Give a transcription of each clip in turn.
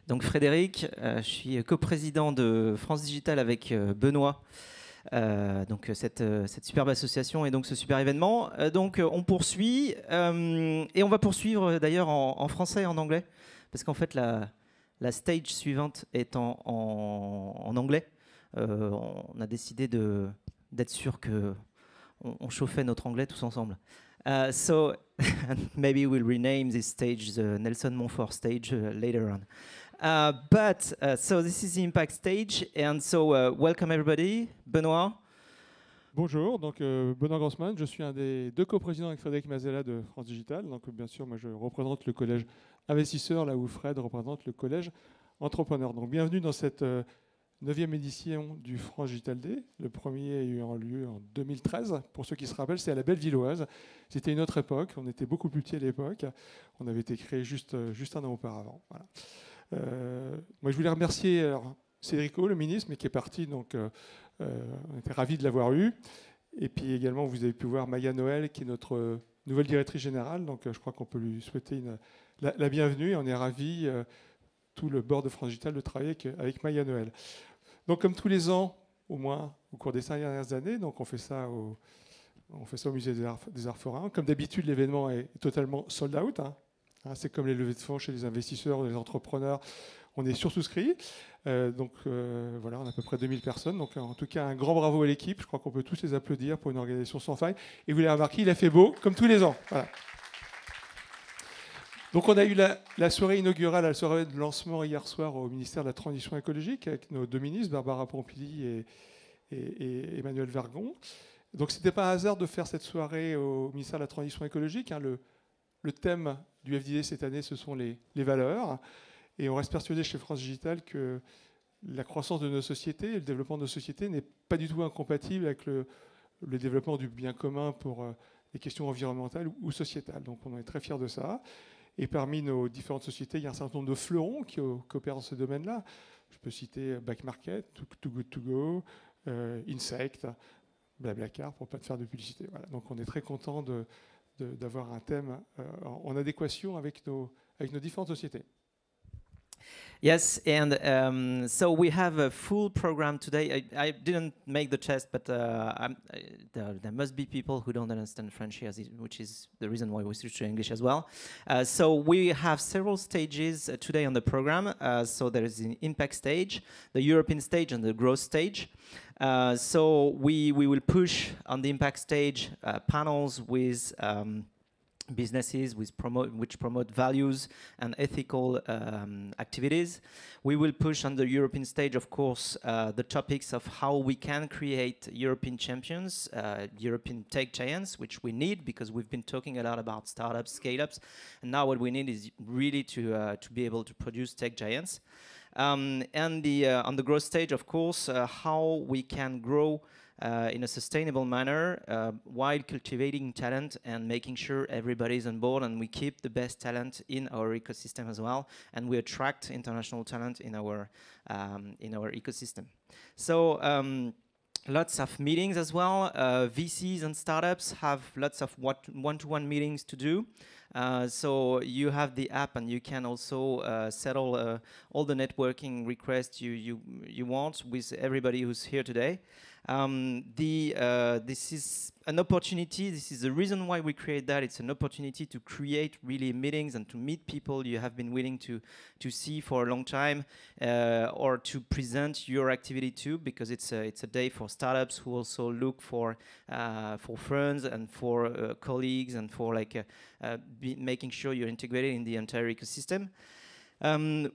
Donc Frédéric, je suis coprésident de France Digital avec Benoît. Donc cette superbe association et donc ce super événement. Donc on poursuit et on va poursuivre d'ailleurs en français et en anglais parce qu'en fait la stage suivante est en anglais. On a décidé d'être sûr que on chauffait notre anglais tous ensemble. So maybe we'll rename this stage the Nelson Montfort stage later on. So this is the Impact stage, and so welcome everybody. Benoît. Bonjour, donc Benoît Grossman, je suis un des deux coprésidents avec Frédéric Mazella de France Digital. Donc bien sûr, moi je représente le collège investisseur, là où Fred représente le collège entrepreneur. Donc bienvenue dans cette 9e édition du France Digital Day. Le premier a eu lieu en 2013. Pour ceux qui se rappellent, c'est à la Bellevilloise. C'était une autre époque, on était beaucoup plus petits à l'époque. On avait été créé juste un an auparavant. Voilà. Moi je voulais remercier Cédrico, le ministre, mais qui est parti, donc on était ravis de l'avoir eu. Et puis également, vous avez pu voir Maya Noël, qui est notre nouvelle directrice générale. Donc je crois qu'on peut lui souhaiter la bienvenue. Et on est ravis, tout le board de France Digital, de travailler avec Maya Noël. Donc comme tous les ans, au moins au cours des 5 dernières années, donc on fait ça au musée des Arts Forains. Comme d'habitude, l'événement est totalement sold out. C'est comme les levées de fonds chez les investisseurs, les entrepreneurs. On est sursouscrit. Voilà, on a à peu près 2000 personnes. Donc en tout cas, un grand bravo à l'équipe. Je crois qu'on peut tous les applaudir pour une organisation sans faille. Et vous l'avez remarqué, il a fait beau, comme tous les ans. Voilà. Donc on a eu la soirée inaugurale, la soirée de lancement hier soir au ministère de la Transition écologique avec nos deux ministres, Barbara Pompili et Emmanuel Vergon. Donc ce n'était pas un hasard de faire cette soirée au ministère de la Transition écologique. Le thème du FDD cette année, ce sont les valeurs. Et on reste persuadé chez France Digital que la croissance de nos sociétés et le développement de nos sociétés n'est pas du tout incompatible avec le développement du bien commun pour les questions environnementales ou sociétales. Donc on est très fiers de ça. Et parmi nos différentes sociétés, il y a un certain nombre de fleurons qui opèrent dans ce domaine-là. Je peux citer Back Market, Too Good To Go, Insect, Blablacar, pour ne pas te faire de publicité. Voilà. Donc on est très content d'avoir un thème en adéquation avec nos différentes sociétés. Yes, and so we have a full program today. I didn't make the test, but there must be people who don't understand French here, which is the reason why we switched to English as well. So we have several stages today on the program. So there is the impact stage, the European stage, and the growth stage. So we will push on the impact stage panels with businesses which promote values and ethical activities. We will push on the European stage, of course, the topics of how we can create European champions, European tech giants, which we need because we've been talking a lot about startups, scale-ups, and now what we need is really to be able to produce tech giants. And on the growth stage, of course, how we can grow in a sustainable manner while cultivating talent and making sure everybody's on board and we keep the best talent in our ecosystem as well, and we attract international talent in our ecosystem. So lots of meetings as well. VCs and startups have lots of one-to-one meetings to do. So you have the app and you can also settle all the networking requests you want with everybody who's here today. This is an opportunity. This is the reason why we create that. It's an opportunity to create really meetings and to meet people you have been willing to see for a long time, or to present your activity to, because it's a day for startups who also look for friends and for colleagues and for making sure you're integrated in the entire ecosystem.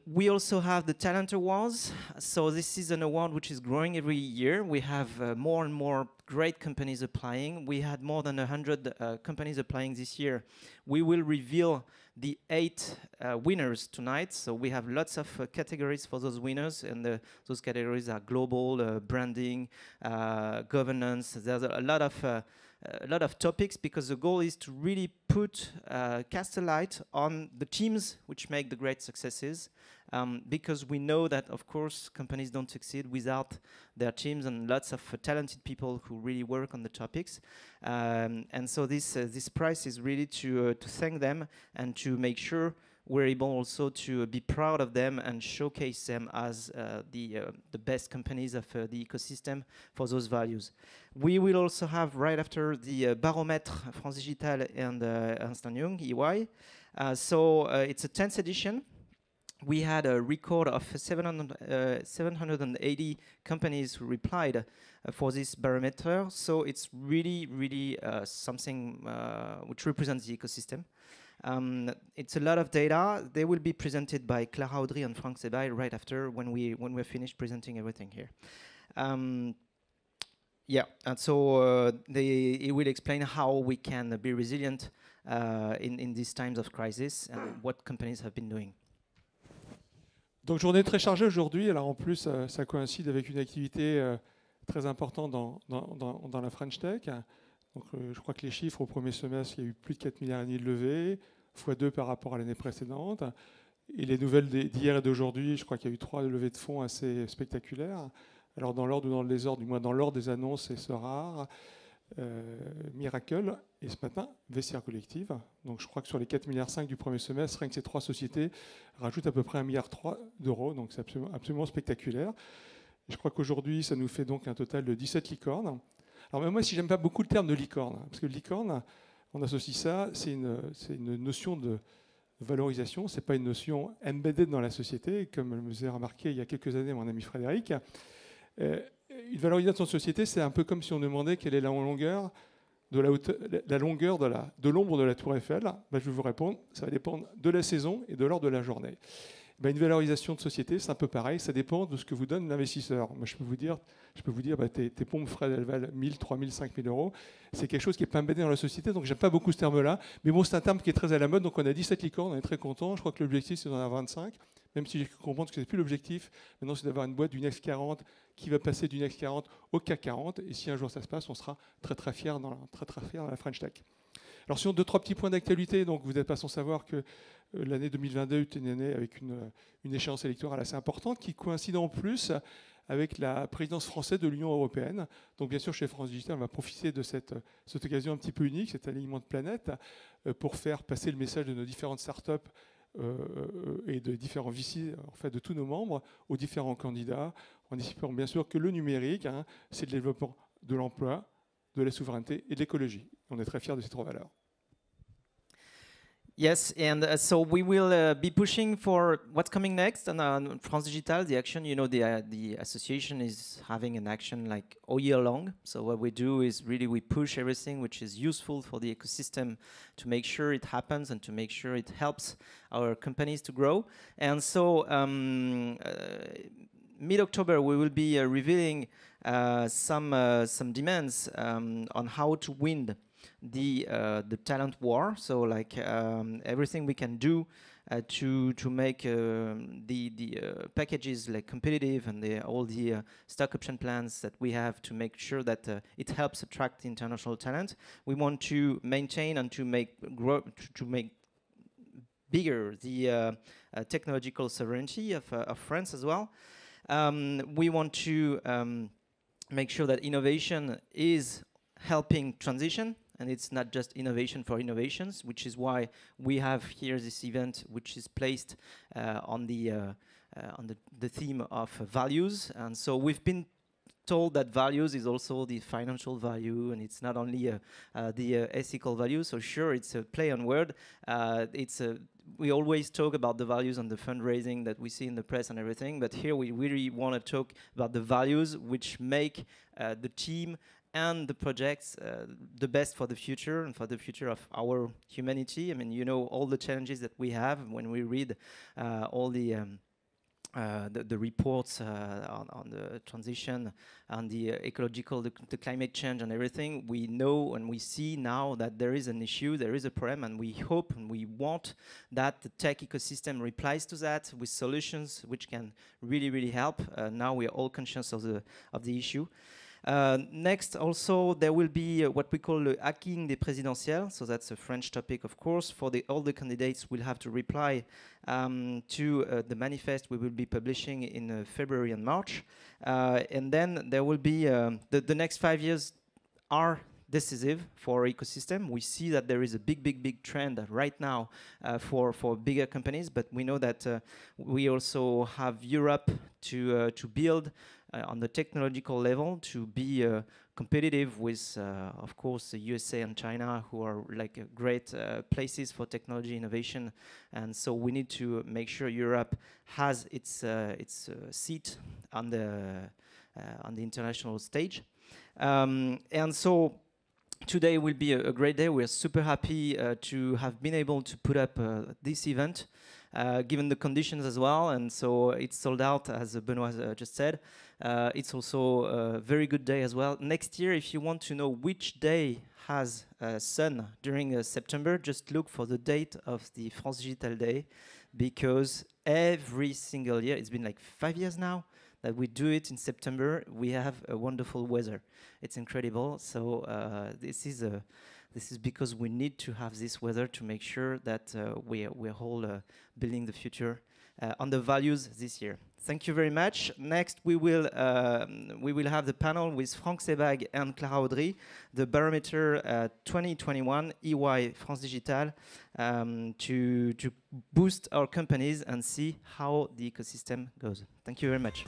We also have the Talent Awards. So this is an award which is growing every year. We have more and more great companies applying. We had more than 100 companies applying this year. We will reveal the 8 winners tonight. So we have lots of categories for those winners, and those categories are global, branding, governance. There's a lot of topics, because the goal is to really cast a light on the teams which make the great successes, because we know that, of course, companies don't succeed without their teams and lots of talented people who really work on the topics. And so this prize is really to thank them and to make sure we're able also to be proud of them and showcase them as the best companies of the ecosystem for those values. We will also have right after the Baromètre, France Digital and Ernst & Young, EY. So it's a 10th edition. We had a record of 780 companies who replied for this barometer. So it's really, really something which represents the ecosystem. It's a lot of data. They will be presented by Clara Audry and Frank Sebaï right after when we're finished presenting everything here. Yeah, and so it will explain how we can be resilient in these times of crisis and what companies have been doing. Donc journée très chargée aujourd'hui. Alors en plus, ça coïncide avec une activité très importante dans la French Tech. Donc, je crois que les chiffres au premier semestre, il y a eu plus de 4,5 milliards de levées, x2 par rapport à l'année précédente. Et les nouvelles d'hier et d'aujourd'hui, je crois qu'il y a eu 3 levées de fonds assez spectaculaires. Alors dans l'ordre ou dans le désordre, du moins dans l'ordre des annonces, c'est Sorar, Miracle et ce matin, Vestiaire Collective. Donc je crois que sur les 4,5 milliards du premier semestre, rien que ces 3 sociétés rajoutent à peu près 1,3 milliard d'euros. Donc c'est absolument spectaculaire. Et je crois qu'aujourd'hui, ça nous fait donc un total de 17 licornes. Alors même moi, si j'aime pas beaucoup le terme de licorne, parce que licorne, on associe ça, c'est une notion de valorisation, c'est pas une notion embedded dans la société, comme me faisait remarquer il y a quelques années mon ami Frédéric. Une valorisation de société, c'est un peu comme si on demandait quelle est la longueur de l'ombre de la Tour Eiffel. Ben, je vais vous répondre, ça va dépendre de la saison et de l'heure de la journée. Ben, une valorisation de société, c'est un peu pareil, ça dépend de ce que vous donne l'investisseur. Moi, je peux vous dire ben, tes pompes Fred, elles valent 1 000, 3 000, 5 000 euros. C'est quelque chose qui n'est pas embeddé dans la société, donc j'aime pas beaucoup ce terme-là. Mais bon, c'est un terme qui est très à la mode, donc on a 17 licornes, on est très content. Je crois que l'objectif, c'est d'en avoir 25, même si je comprends que ce n'est plus l'objectif. Maintenant, c'est d'avoir une boîte du Next 40 qui va passer du Next 40 au CAC 40. Et si un jour ça se passe, on sera très, très fiers dans la French Tech. Alors, sur 2-3 petits points d'actualité, donc vous n'êtes pas sans savoir que l'année 2022 est une année avec une échéance électorale assez importante qui coïncide en plus avec la présidence française de l'Union européenne. Donc bien sûr, chez France Digital, on va profiter de cette occasion un petit peu unique, cet alignement de planète, pour faire passer le message de nos différentes startups et de différents VC, en fait, de tous nos membres, aux différents candidats, en espérant bien sûr que le numérique, c'est le développement de l'emploi, de la souveraineté et de l'écologie. On est très fiers de ces 3 valeurs. Yes, and so we will be pushing for what's coming next. And France Digital, the action, you know, the association is having an action like all year long. So what we do is really we push everything which is useful for the ecosystem to make sure it happens and to make sure it helps our companies to grow. And so mid-October, we will be revealing some demands on how to win the talent war. So like everything we can do to make the packages like competitive and all the stock option plans that we have to make sure that it helps attract international talent. We want to maintain and to make bigger the technological sovereignty of France as well. We want to make sure that innovation is helping transition, and it's not just innovation for innovations, which is why we have here this event, which is placed on the theme of values. And so we've been told that values is also the financial value, and it's not only the ethical value. So sure, it's a play on word. We always talk about the values and the fundraising that we see in the press and everything, but here we really want to talk about the values which make the team and the projects the best for the future and for the future of our humanity. I mean, you know, all the challenges that we have when we read all the reports on the transition and the ecological, the climate change and everything. We know and we see now that there is an issue, there is a problem, and we hope and we want that the tech ecosystem replies to that with solutions which can really, really help. Now we are all conscious of the issue. Next, also, there will be what we call the hacking des présidentielles. So that's a French topic, of course. For all the candidates will have to reply to the manifest we will be publishing in February and March. And then there will be the next 5 years are decisive for our ecosystem. We see that there is a big trend right now for bigger companies, but we know that we also have Europe to build on the technological level to be competitive with, of course, the USA and China, who are like great places for technology innovation. And so we need to make sure Europe has its seat on the international stage. And so today will be a great day. We're super happy to have been able to put up this event, given the conditions as well. And so it's sold out, as Benoit just said. It's also a very good day as well. Next year, if you want to know which day has sun during September, just look for the date of the France Digital Day, because every single year, it's been like 5 years now, that we do it in September. We have a wonderful weather. It's incredible. So this is because we need to have this weather to make sure that we're all building the future on the values this year. Thank you very much. Next, we will have the panel with Franck Sebag and Clara Audry, the Barometer 2021 EY France Digital, to boost our companies and see how the ecosystem goes. Thank you very much.